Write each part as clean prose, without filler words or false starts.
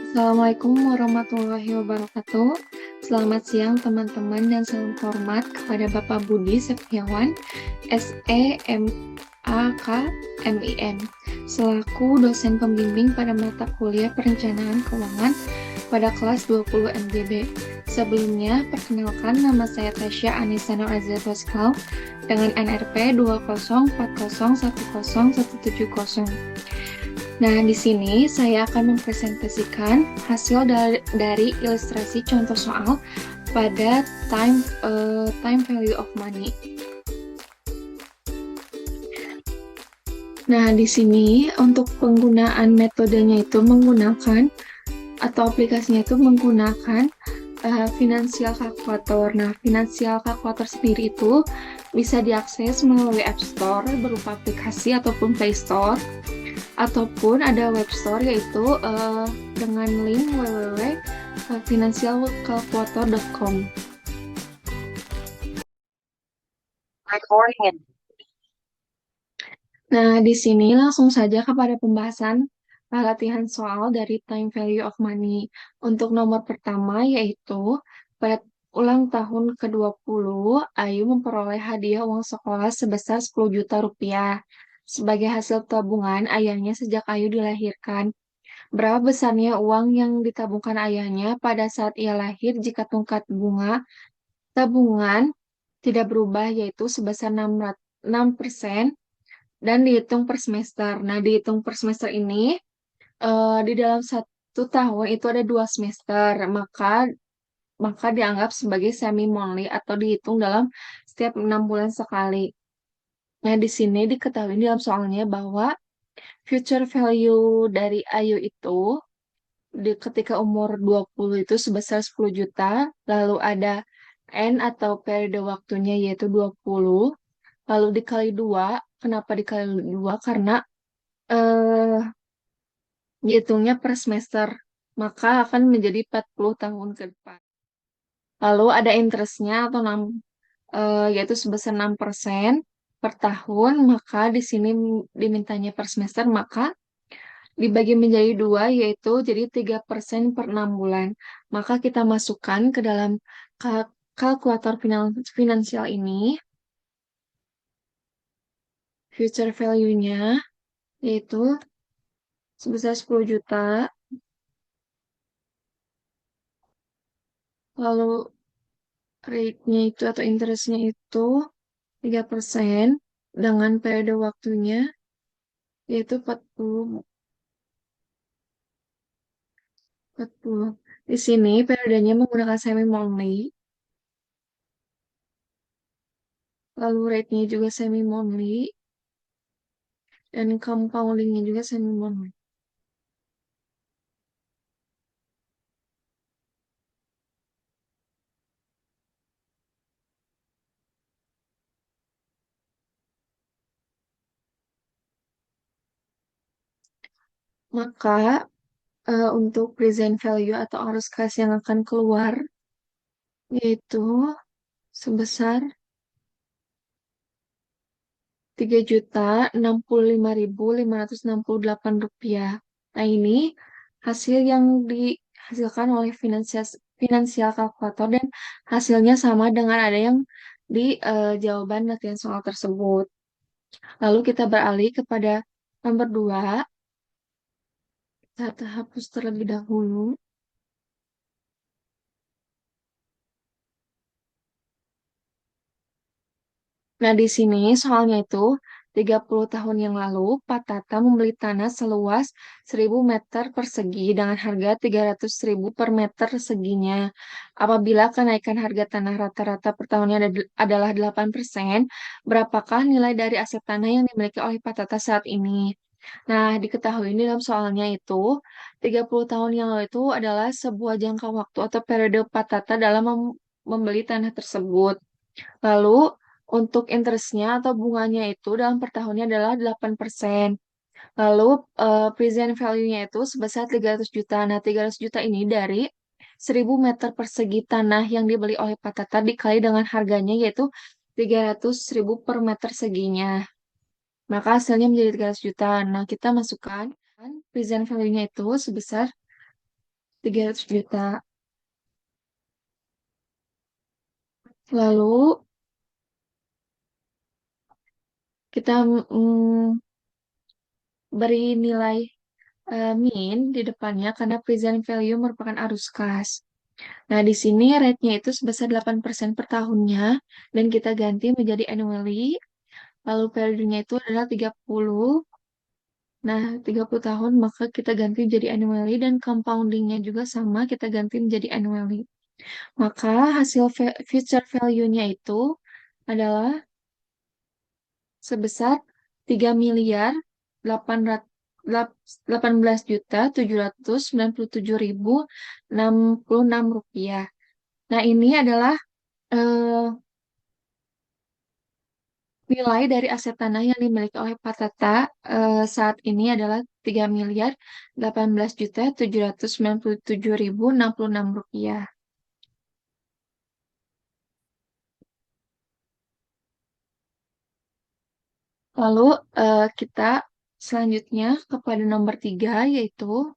Assalamualaikum warahmatullahi wabarakatuh. Selamat siang teman-teman dan salam hormat kepada Bapak Budi Septiawan, SEMAKMIM, selaku dosen pembimbing pada mata kuliah Perencanaan Keuangan pada kelas 20 MGB. Sebelumnya, perkenalkan nama saya Tasya Anissa Nur Azizah Toskal dengan NRP 204010170. Nah, di sini saya akan mempresentasikan hasil dari ilustrasi contoh soal pada time value of money. Nah, di sini untuk penggunaan metodenya itu menggunakan atau aplikasinya itu menggunakan Financial Calculator. Nah, Financial Calculator sendiri itu bisa diakses melalui App Store berupa aplikasi ataupun Play Store, ataupun ada web store yaitu dengan link www.financialcalculator.com. Recording. Nah, di sini langsung saja kepada pembahasan latihan soal dari time value of money. Untuk nomor pertama yaitu pada ulang tahun ke-20, Ayu memperoleh hadiah uang sekolah sebesar 10 juta rupiah sebagai hasil tabungan ayahnya sejak Ayu dilahirkan. Berapa besarnya uang yang ditabungkan ayahnya pada saat ia lahir jika tingkat bunga tabungan tidak berubah yaitu sebesar 6% dan dihitung per semester. Nah, dihitung per semester ini di dalam satu tahun itu ada 2 semester, maka dianggap sebagai semi monthly atau dihitung dalam setiap 6 bulan sekali. Nah, di sini diketahui dalam soalnya bahwa future value dari Ayu itu ketika umur 20 itu sebesar 10 juta, lalu ada N atau periode waktunya yaitu 20, lalu dikali 2. Kenapa dikali 2? Karena eh, dihitungnya per semester, maka akan menjadi 40 tahun ke depan. Lalu ada interestnya atau yaitu sebesar 6% per tahun, maka di sini dimintanya per semester, maka dibagi menjadi 2, yaitu jadi 3% per 6 bulan. Maka kita masukkan ke dalam kalkulator finansial ini, future value-nya, yaitu sebesar 10 juta, lalu rate-nya itu atau interest-nya itu 3% dengan periode waktunya, yaitu 40. Di sini periodenya menggunakan semi-monthly, lalu rate-nya juga semi-monthly, dan compounding-nya juga semi-monthly. Maka untuk present value atau arus kas yang akan keluar yaitu sebesar 3.065.568 rupiah. Nah, ini hasil yang dihasilkan oleh finansial kalkulator dan hasilnya sama dengan ada yang di jawaban latihan soal tersebut. Lalu kita beralih kepada nomor 2. Kita hapus terlebih dahulu. Nah, di sini soalnya itu 30 tahun yang lalu, Pak Tata membeli tanah seluas 1.000 meter persegi dengan harga 300.000 per meter perseginya. Apabila kenaikan harga tanah rata-rata per tahunnya adalah 8%, berapakah nilai dari aset tanah yang dimiliki oleh Pak Tata saat ini? Nah, diketahui ini dalam soalnya itu, 30 tahun yang lalu itu adalah sebuah jangka waktu atau periode Pak Tata dalam membeli tanah tersebut. Lalu untuk interestnya atau bunganya itu dalam per tahunnya adalah 8%. Lalu present value-nya itu sebesar 300 juta. Nah, 300 juta ini dari 1.000 meter persegi tanah yang dibeli oleh Pak Tata dikali dengan harganya yaitu 300.000 per meter seginya. Maka hasilnya menjadi 300 juta. Nah, kita masukkan present value-nya itu sebesar 300 juta. Lalu kita beri nilai min di depannya karena present value merupakan arus kas. Nah, di sini rate-nya itu sebesar 8% per tahunnya dan kita ganti menjadi annually. Lalu periodenya itu adalah 30. Nah, 30 tahun maka kita ganti jadi annually dan compoundingnya juga sama kita ganti menjadi annually. Maka hasil future value-nya itu adalah sebesar 3.018.797.066 rupiah. Nah, ini adalah eh, nilai dari aset tanah yang dimiliki oleh Pak Tata saat ini adalah 3.018.797.066 rupiah. Lalu kita selanjutnya kepada nomor 3 yaitu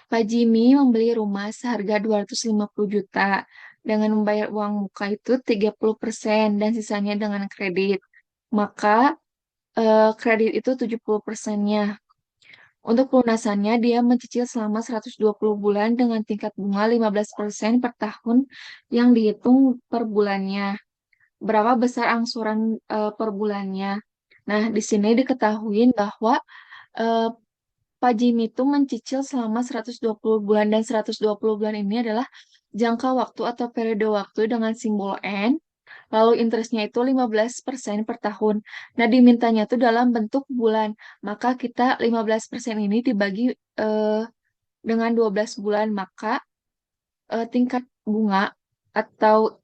Pak Jimmy membeli rumah seharga 250 juta dengan membayar uang muka itu 30% dan sisanya dengan kredit. Maka kredit itu 70%-nya. Untuk pelunasannya, dia mencicil selama 120 bulan dengan tingkat bunga 15% per tahun yang dihitung per bulannya. Berapa besar angsuran per bulannya? Nah, di sini diketahui bahwa eh, Pak Jimmy itu mencicil selama 120 bulan dan 120 bulan ini adalah jangka waktu atau periode waktu dengan simbol N. Lalu interestnya itu 15% per tahun. Nah, dimintanya itu dalam bentuk bulan. Maka kita 15% ini dibagi eh, dengan 12 bulan. Maka tingkat bunga atau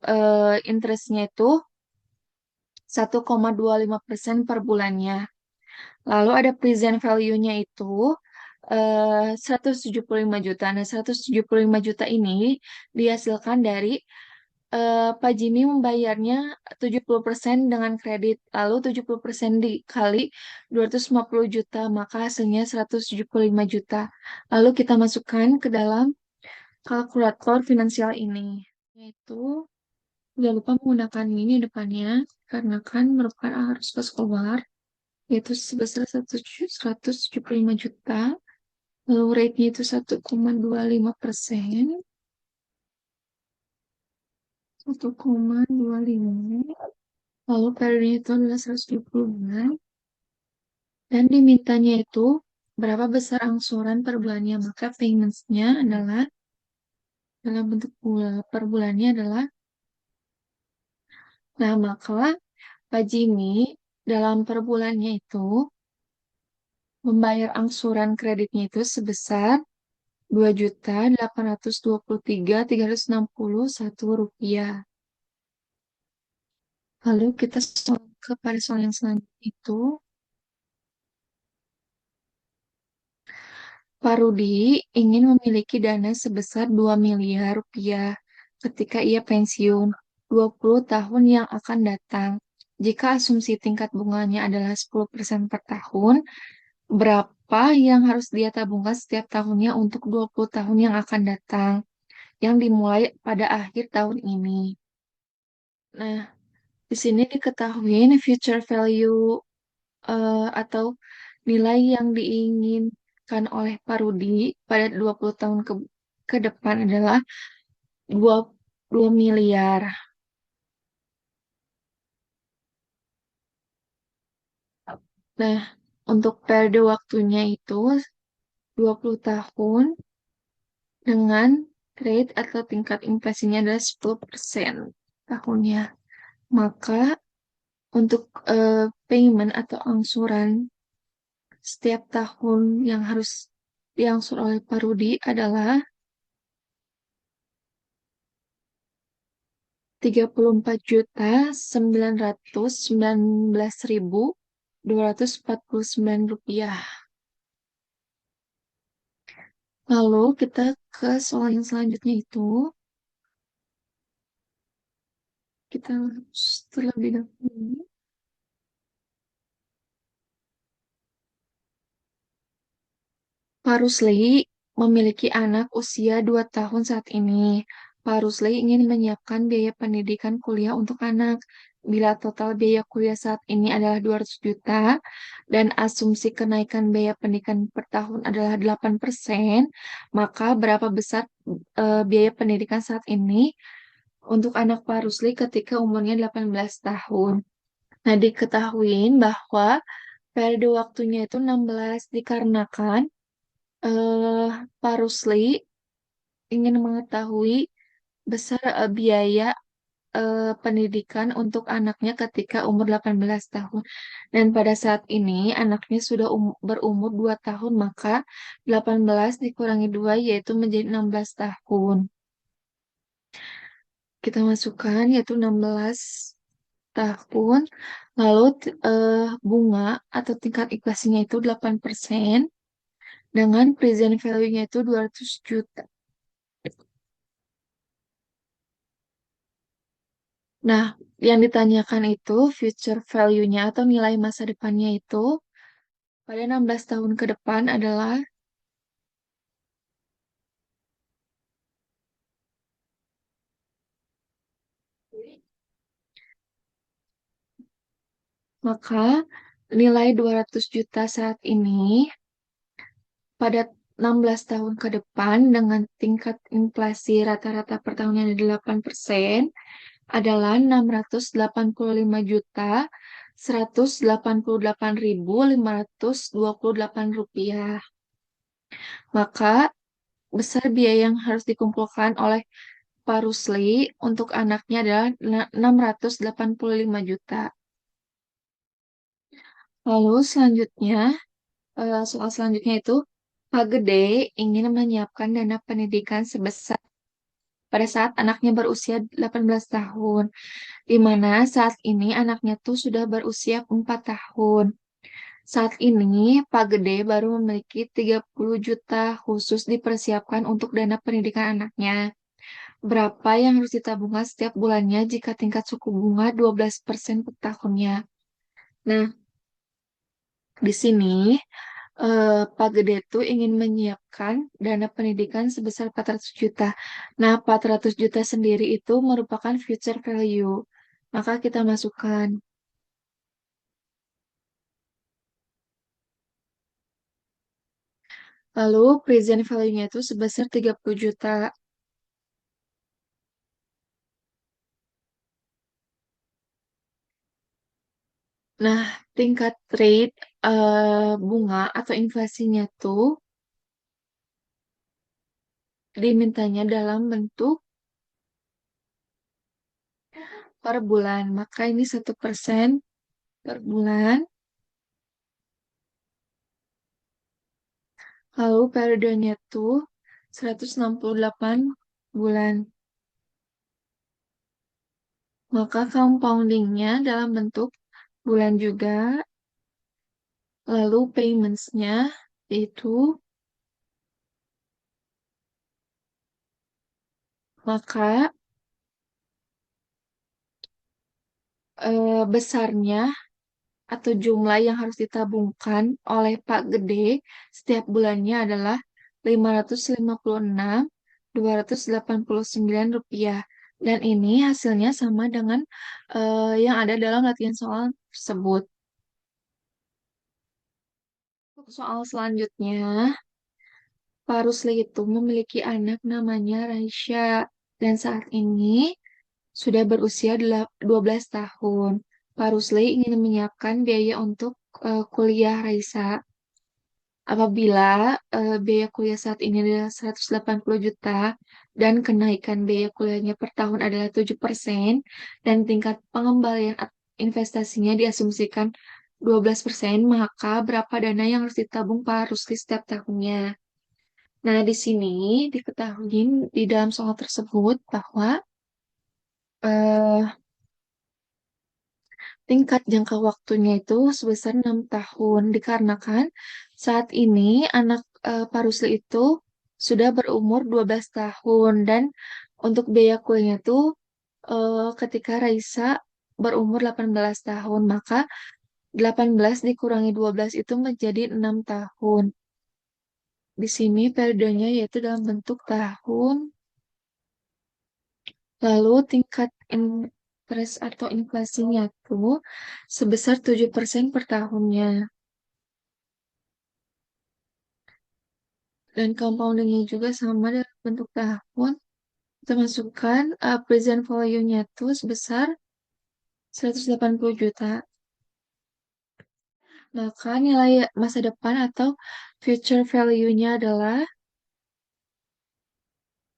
interestnya itu 1,25% per bulannya. Lalu ada present value-nya itu 175 juta. Nah, 175 juta ini dihasilkan dari Pak Jimmy membayarnya 70% dengan kredit, lalu 70% dikali 250 juta, maka hasilnya 175 juta. Lalu kita masukkan ke dalam kalkulator finansial ini, yaitu jangan lupa menggunakan ini depannya, karena kan merupakan arus kas keluar, yaitu sebesar 175 juta, lalu rate-nya itu 1,25%, 1,25. Lalu periodenya itu adalah 120 bulan. Dan dimintanya itu berapa besar angsuran per bulannya. Maka payments-nya adalah dalam bentuk bulan, per bulannya adalah, nah maka Pak Jimmy dalam per bulannya itu membayar angsuran kreditnya itu sebesar 2.823.361 rupiah. Lalu kita kepada soal yang selanjutnya itu, Pak Rudi ingin memiliki dana sebesar 2 miliar rupiah ketika ia pensiun 20 tahun yang akan datang. Jika asumsi tingkat bunganya adalah 10% per tahun, berapa yang harus dia tabungkan setiap tahunnya untuk 20 tahun yang akan datang, yang dimulai pada akhir tahun ini. Nah, di sini diketahui future value atau nilai yang diinginkan oleh Pak Rudi pada 20 tahun ke depan adalah 2 miliar. Nah, untuk periode waktunya itu 20 tahun dengan rate atau tingkat inflasinya adalah 10% tahunnya. Maka untuk payment atau angsuran setiap tahun yang harus diangsur oleh Pak Rudi adalah 34.919.249 rupiah. Lalu kita ke soal yang selanjutnya itu, kita harus terlebih dahulu. Pak Rusli memiliki anak usia 2 tahun saat ini. Pak Rusli ingin menyiapkan biaya pendidikan kuliah untuk anak. Bila total biaya kuliah saat ini adalah 200 juta dan asumsi kenaikan biaya pendidikan per tahun adalah 8%, maka berapa besar biaya pendidikan saat ini untuk anak Pak Rusli ketika umurnya 18 tahun? Nah, diketahui bahwa periode waktunya itu 16 dikarenakan eh, Pak Rusli ingin mengetahui besar biaya pendidikan untuk anaknya ketika umur 18 tahun. Dan pada saat ini anaknya sudah berumur 2 tahun, maka 18 dikurangi 2 yaitu menjadi 16 tahun. Kita masukkan yaitu 16 tahun. Lalu bunga atau tingkat inflasinya itu 8% dengan present value-nya itu 200 juta. Nah, yang ditanyakan itu future value-nya atau nilai masa depannya itu pada 16 tahun ke depan adalah, maka nilai 200 juta saat ini pada 16 tahun ke depan dengan tingkat inflasi rata-rata per tahunnya ada 8% adalah 685.188.528 rupiah. Maka besar biaya yang harus dikumpulkan oleh Pak Rusli untuk anaknya adalah 685 juta. Lalu selanjutnya, soal selanjutnya itu, Pak Gede ingin menyiapkan dana pendidikan sebesar pada saat anaknya berusia 18 tahun, di mana saat ini anaknya tuh sudah berusia 4 tahun. Saat ini, Pak Gede baru memiliki 30 juta khusus dipersiapkan untuk dana pendidikan anaknya. Berapa yang harus ditabungkan setiap bulannya jika tingkat suku bunga 12% per tahunnya? Nah, di sini Pak Gede tuh ingin menyiapkan dana pendidikan sebesar 400 juta. Nah, 400 juta sendiri itu merupakan future value. Maka kita masukkan. Lalu present value-nya itu sebesar 30 juta. Nah, tingkat rate bunga atau inflasinya tuh dimintanya dalam bentuk per bulan. Maka ini 1% per bulan. Lalu periodenya tuh 168 bulan. Maka compoundingnya dalam bentuk bulan juga. Lalu payments-nya itu maka besarnya atau jumlah yang harus ditabungkan oleh Pak Gede setiap bulannya adalah 556.289 rupiah. Dan ini hasilnya sama dengan yang ada dalam latihan soal tersebut. Untuk soal selanjutnya, Pak Rusli itu memiliki anak namanya Raisya dan saat ini sudah berusia 12 tahun. Pak Rusli ingin menyiapkan biaya untuk kuliah Raisa. Apabila biaya kuliah saat ini adalah 180 juta dan kenaikan biaya kuliahnya per tahun adalah 7% dan tingkat pengembalian investasinya diasumsikan 12%, maka berapa dana yang harus ditabung Pak Rusli setiap tahunnya? Nah, di sini diketahui di dalam soal tersebut bahwa eh, tingkat jangka waktunya itu sebesar 6 tahun dikarenakan saat ini anak Pak Rusli itu sudah berumur 12 tahun dan untuk biaya kuliahnya itu ketika Raisa berumur 18 tahun maka 18 dikurangi 12 itu menjadi 6 tahun. Di sini periodenya yaitu dalam bentuk tahun, lalu tingkat interest atau inflasinya tuh sebesar 7% per tahunnya. Dan compoundingnya juga sama dalam bentuk tahun. Kita masukkan present value-nya tuh sebesar 180 juta. Maka nilai masa depan atau future value-nya adalah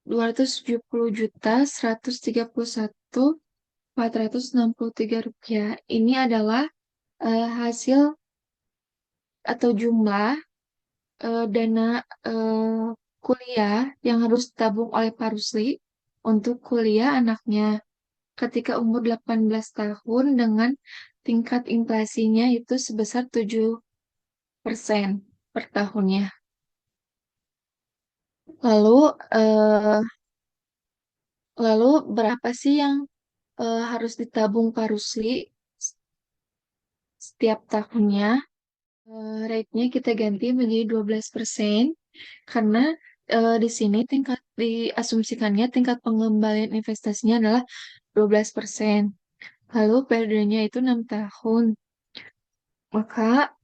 270.131.463 rupiah. Ini adalah hasil atau jumlah dana eh, kuliah yang harus ditabung oleh Pak Rusli untuk kuliah anaknya ketika umur 18 tahun dengan tingkat inflasinya itu sebesar 7% per tahunnya. Lalu eh, lalu berapa sih yang harus ditabung Pak Rusli setiap tahunnya? Rate-nya kita ganti menjadi 12% karena di sini tingkat diasumsikannya tingkat pengembalian investasinya adalah 12%. Lalu periodenya itu 6 tahun. Maka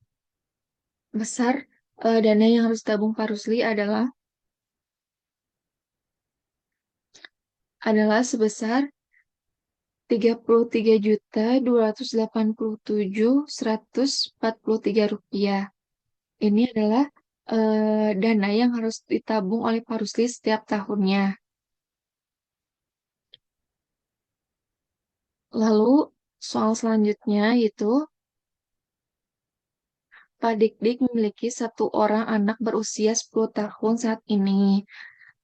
besar dana yang harus tabung Pak Rusli adalah sebesar 33.287.143 rupiah. Ini adalah dana yang harus ditabung oleh Pak Rusli setiap tahunnya. Lalu soal selanjutnya yaitu Pak Dik-Dik memiliki satu orang anak berusia 10 tahun saat ini.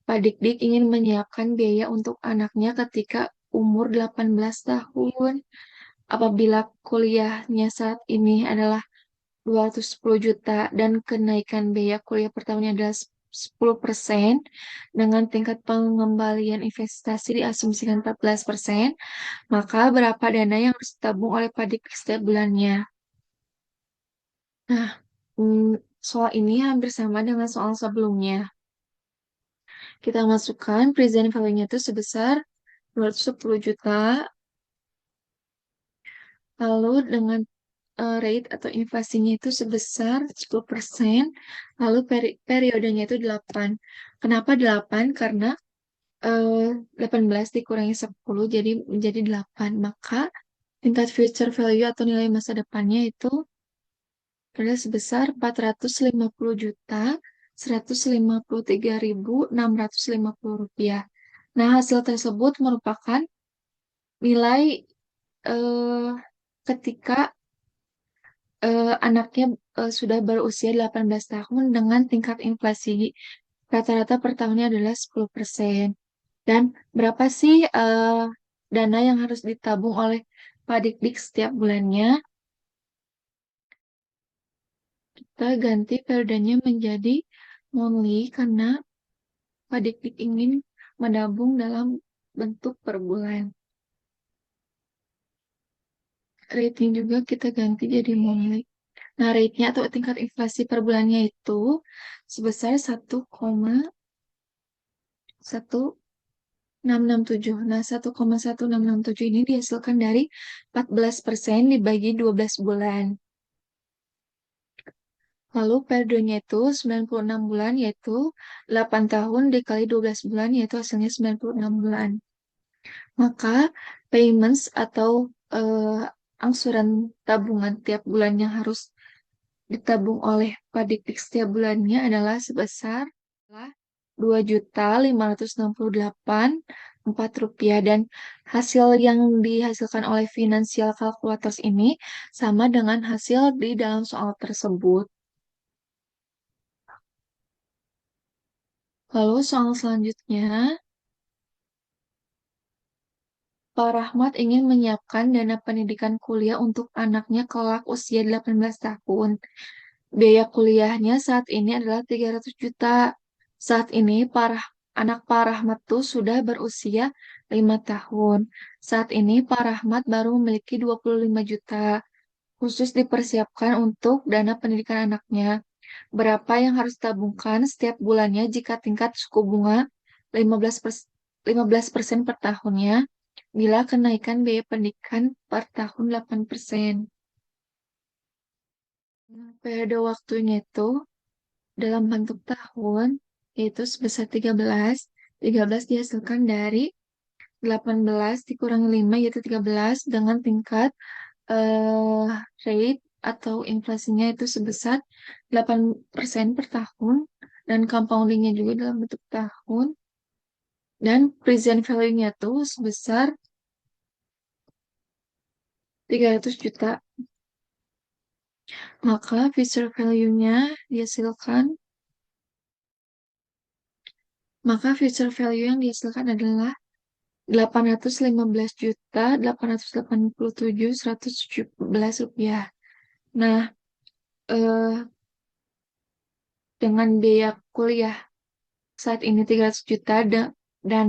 Pak Dik-Dik ingin menyiapkan biaya untuk anaknya ketika umur 18 tahun. Apabila kuliahnya saat ini adalah 210 juta dan kenaikan biaya kuliah per tahunnya adalah 10% dengan tingkat pengembalian investasi diasumsikan 14%, maka berapa dana yang harus ditabung oleh Pak Dik setiap bulannya? Nah, soal ini hampir sama dengan soal sebelumnya. Kita masukkan present value-nya itu sebesar 210 juta, lalu dengan rate atau inflasinya itu sebesar 10%, lalu periodenya itu 8. Kenapa 8? Karena 18 dikurangi 10 jadi menjadi 8. Maka tingkat future value atau nilai masa depannya itu adalah sebesar 450 juta 153.650 rupiah. Nah, hasil tersebut merupakan nilai eh, ketika anaknya sudah berusia 18 tahun dengan tingkat inflasi rata-rata per tahunnya adalah 10%. Dan berapa sih dana yang harus ditabung oleh Pak Dik-Dik setiap bulannya? Kita ganti periodenya menjadi monthly karena Pak Dik-Dik ingin menabung dalam bentuk per bulan. Rate-nya juga kita ganti jadi monthly. Nah, rate-nya atau tingkat inflasi per bulannya itu sebesar 1,1667. Nah, 1,1667 ini dihasilkan dari 14% dibagi 12 bulan. Lalu periodenya itu 96 bulan, yaitu 8 tahun dikali 12 bulan, yaitu hasilnya 96 bulan. Maka payments atau angsuran tabungan tiap bulan yang harus ditabung oleh Pak Dik-Dik setiap bulannya adalah sebesar 2.568.4 rupiah dan hasil yang dihasilkan oleh Financial Calculators ini sama dengan hasil di dalam soal tersebut. Lalu soal selanjutnya, Pak Rahmat ingin menyiapkan dana pendidikan kuliah untuk anaknya kelak usia 18 tahun. Biaya kuliahnya saat ini adalah 300 juta. Saat ini anak Pak Rahmat tuh sudah berusia 5 tahun. Saat ini Pak Rahmat baru memiliki 25 juta khusus dipersiapkan untuk dana pendidikan anaknya. Berapa yang harus tabungkan setiap bulannya jika tingkat suku bunga 15% per tahunnya, bila kenaikan biaya pendidikan per tahun 8%. Nah, periode waktunya itu dalam bentuk tahun, yaitu sebesar 13. 13 dihasilkan dari 18 dikurangi 5 yaitu 13 dengan tingkat eh, rate atau inflasinya itu sebesar 8% per tahun dan compoundingnya juga dalam bentuk tahun dan present value-nya tuh sebesar 300 juta. Maka future value-nya dihasilkan, maka future value yang dihasilkan adalah 815 juta 887 117 rupiah. Nah, eh, dengan biaya kuliah saat ini 300 juta dan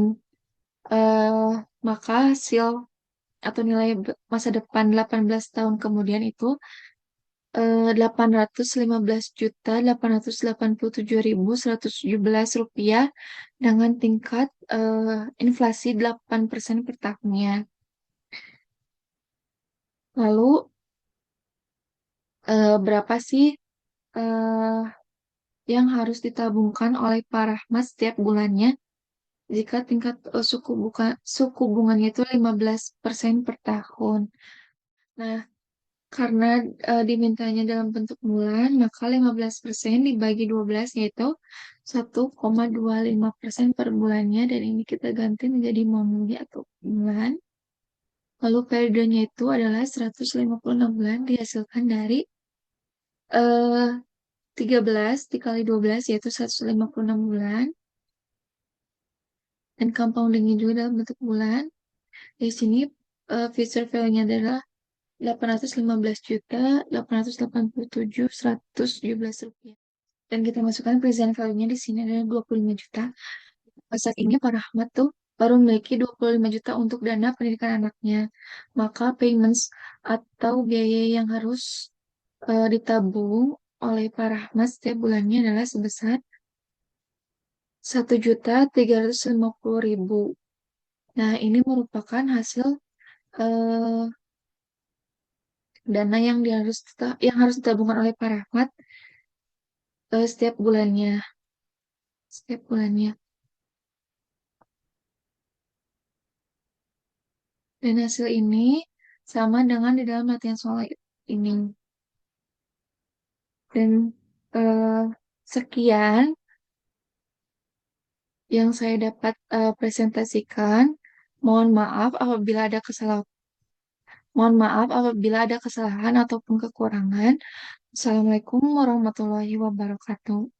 eh, maka hasil atau nilai masa depan 18 tahun kemudian itu 815 juta 887.117 rupiah dengan tingkat inflasi 8% per tahunnya. Lalu berapa sih eh, yang harus ditabungkan oleh Pak Rahmat setiap bulannya jika tingkat suku bunganya itu 15% per tahun. Nah, karena dimintanya dalam bentuk bulan, maka 15% dibagi 12 yaitu 1,25% per bulannya dan ini kita ganti menjadi monthly atau bulan. Lalu periodenya itu adalah 156 bulan dihasilkan dari eh, 13 dikali 12 yaitu 156 bulan dan compoundingnya juga dalam bentuk bulan. Di sini future value-nya adalah 815 juta 887 117 rupiah. Dan kita masukkan present value-nya di sini adalah 25 juta. Saat ini Pak Rahmat tuh baru memiliki 25 juta untuk dana pendidikan anaknya. Maka payments atau biaya yang harus ditabung oleh Pak Rahmat setiap bulannya adalah sebesar 1.350.000. Nah, ini merupakan hasil eh, dana yang harus ditabungkan oleh Pak Rahmat setiap bulannya, setiap bulannya. Dan hasil ini sama dengan di dalam latihan soal ini. Dan eh, sekian yang saya dapat presentasikan. Mohon maaf apabila ada kesalahan ataupun kekurangan. Assalamualaikum warahmatullahi wabarakatuh.